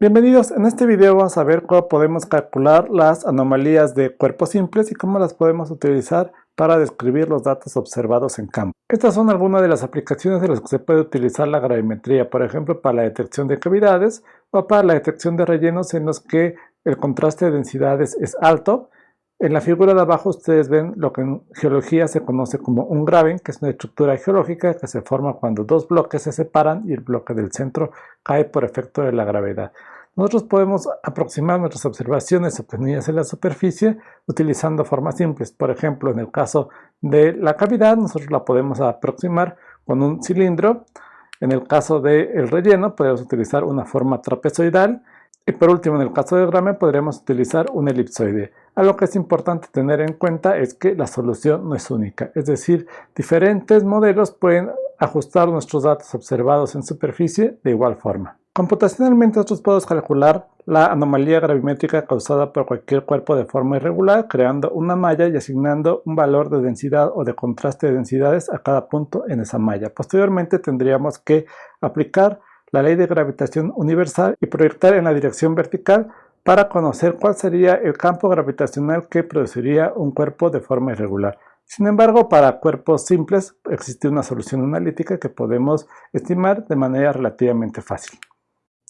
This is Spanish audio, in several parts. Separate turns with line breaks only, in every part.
Bienvenidos, en este video vamos a ver cómo podemos calcular las anomalías de cuerpos simples y cómo las podemos utilizar para describir los datos observados en campo. Estas son algunas de las aplicaciones de las que se puede utilizar la gravimetría, por ejemplo para la detección de cavidades o para la detección de rellenos en los que el contraste de densidades es alto. En la figura de abajo ustedes ven lo que en geología se conoce como un graben, que es una estructura geológica que se forma cuando dos bloques se separan y el bloque del centro cae por efecto de la gravedad. Nosotros podemos aproximar nuestras observaciones obtenidas en la superficie utilizando formas simples. Por ejemplo, en el caso de la cavidad, nosotros la podemos aproximar con un cilindro. En el caso del relleno, podemos utilizar una forma trapezoidal. Y por último, en el caso del graben, podremos utilizar un elipsoide. Algo que es importante tener en cuenta es que la solución no es única, es decir, diferentes modelos pueden ajustar nuestros datos observados en superficie de igual forma. Computacionalmente nosotros podemos calcular la anomalía gravimétrica causada por cualquier cuerpo de forma irregular, creando una malla y asignando un valor de densidad o de contraste de densidades a cada punto en esa malla. Posteriormente tendríamos que aplicar la ley de gravitación universal y proyectar en la dirección vertical para conocer cuál sería el campo gravitacional que produciría un cuerpo de forma irregular. Sin embargo, para cuerpos simples existe una solución analítica que podemos estimar de manera relativamente fácil.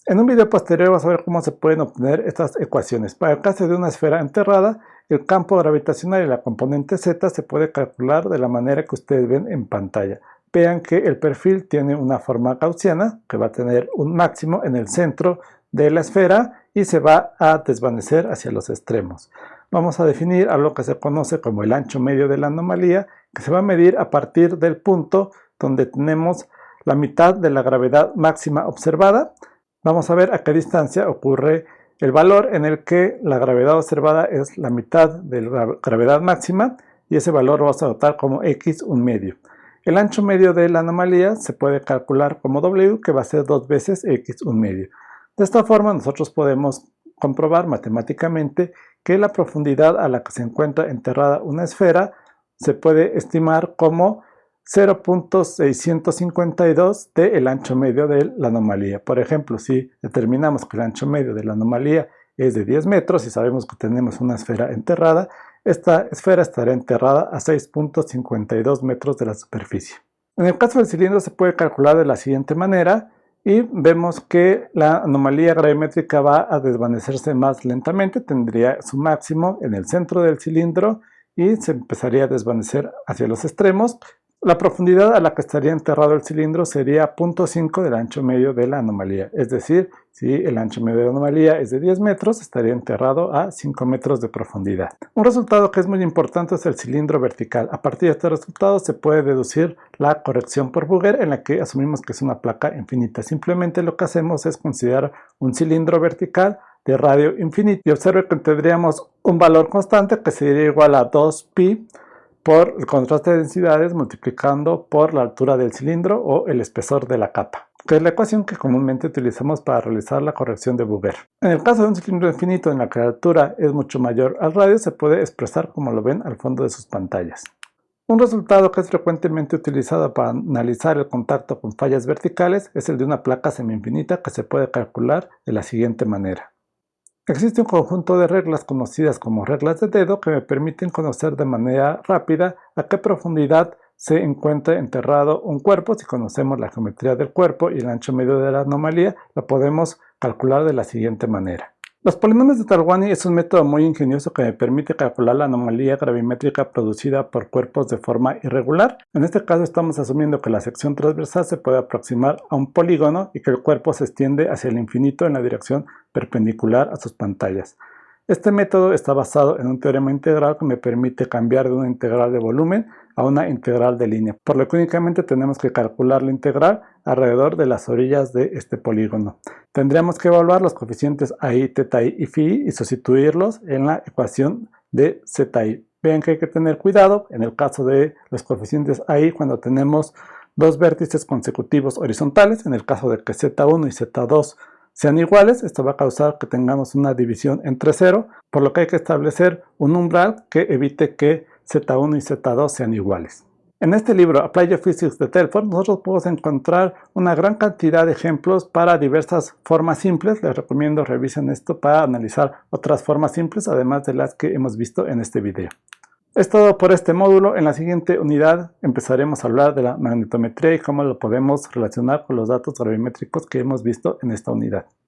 En un video posterior vamos a ver cómo se pueden obtener estas ecuaciones. Para el caso de una esfera enterrada, el campo gravitacional y la componente z se puede calcular de la manera que ustedes ven en pantalla. Vean que el perfil tiene una forma gaussiana, que va a tener un máximo en el centro de la esfera y se va a desvanecer hacia los extremos. Vamos a definir algo que se conoce como el ancho medio de la anomalía, que se va a medir a partir del punto donde tenemos la mitad de la gravedad máxima observada. Vamos a ver a qué distancia ocurre el valor en el que la gravedad observada es la mitad de la gravedad máxima y ese valor lo vamos a anotar como x un medio. El ancho medio de la anomalía se puede calcular como W, que va a ser 2 veces x un medio. De esta forma nosotros podemos comprobar matemáticamente que la profundidad a la que se encuentra enterrada una esfera se puede estimar como 0.652 del ancho medio de la anomalía. Por ejemplo, si determinamos que el ancho medio de la anomalía es de 10 metros y sabemos que tenemos una esfera enterrada, esta esfera estará enterrada a 6.52 metros de la superficie. En el caso del cilindro se puede calcular de la siguiente manera y vemos que la anomalía gravimétrica va a desvanecerse más lentamente, tendría su máximo en el centro del cilindro y se empezaría a desvanecer hacia los extremos. La profundidad a la que estaría enterrado el cilindro sería 0.5 del ancho medio de la anomalía, es decir, si el ancho medio de la anomalía es de 10 metros, estaría enterrado a 5 metros de profundidad. Un resultado que es muy importante es el cilindro vertical. A partir de este resultado se puede deducir la corrección por Vogel, en la que asumimos que es una placa infinita. Simplemente lo que hacemos es considerar un cilindro vertical de radio infinito y observe que tendríamos un valor constante que sería igual a 2pi por el contraste de densidades multiplicando por la altura del cilindro o el espesor de la capa, que es la ecuación que comúnmente utilizamos para realizar la corrección de Vogel. En el caso de un cilindro infinito en la que la altura es mucho mayor al radio, se puede expresar como lo ven al fondo de sus pantallas. Un resultado que es frecuentemente utilizado para analizar el contacto con fallas verticales es el de una placa semi-infinita que se puede calcular de la siguiente manera. Existe un conjunto de reglas conocidas como reglas de dedo que me permiten conocer de manera rápida a qué profundidad se encuentra enterrado un cuerpo. Si conocemos la geometría del cuerpo y el ancho medio de la anomalía, la podemos calcular de la siguiente manera. Los polinomios de Talwani es un método muy ingenioso que me permite calcular la anomalía gravimétrica producida por cuerpos de forma irregular. En este caso estamos asumiendo que la sección transversal se puede aproximar a un polígono y que el cuerpo se extiende hacia el infinito en la dirección perpendicular a sus pantallas. Este método está basado en un teorema integral que me permite cambiar de una integral de volumen a una integral de línea, por lo que únicamente tenemos que calcular la integral alrededor de las orillas de este polígono. Tendríamos que evaluar los coeficientes AI, θi y φi y sustituirlos en la ecuación de ZI. Vean que hay que tener cuidado en el caso de los coeficientes AI cuando tenemos dos vértices consecutivos horizontales, en el caso de que Z1 y Z2 sean iguales, esto va a causar que tengamos una división entre 0, por lo que hay que establecer un umbral que evite que Z1 y Z2 sean iguales. En este libro, Apply Geophysics de Telford, nosotros podemos encontrar una gran cantidad de ejemplos para diversas formas simples. Les recomiendo revisen esto para analizar otras formas simples, además de las que hemos visto en este video. Es todo por este módulo. En la siguiente unidad empezaremos a hablar de la magnetometría y cómo lo podemos relacionar con los datos gravimétricos que hemos visto en esta unidad.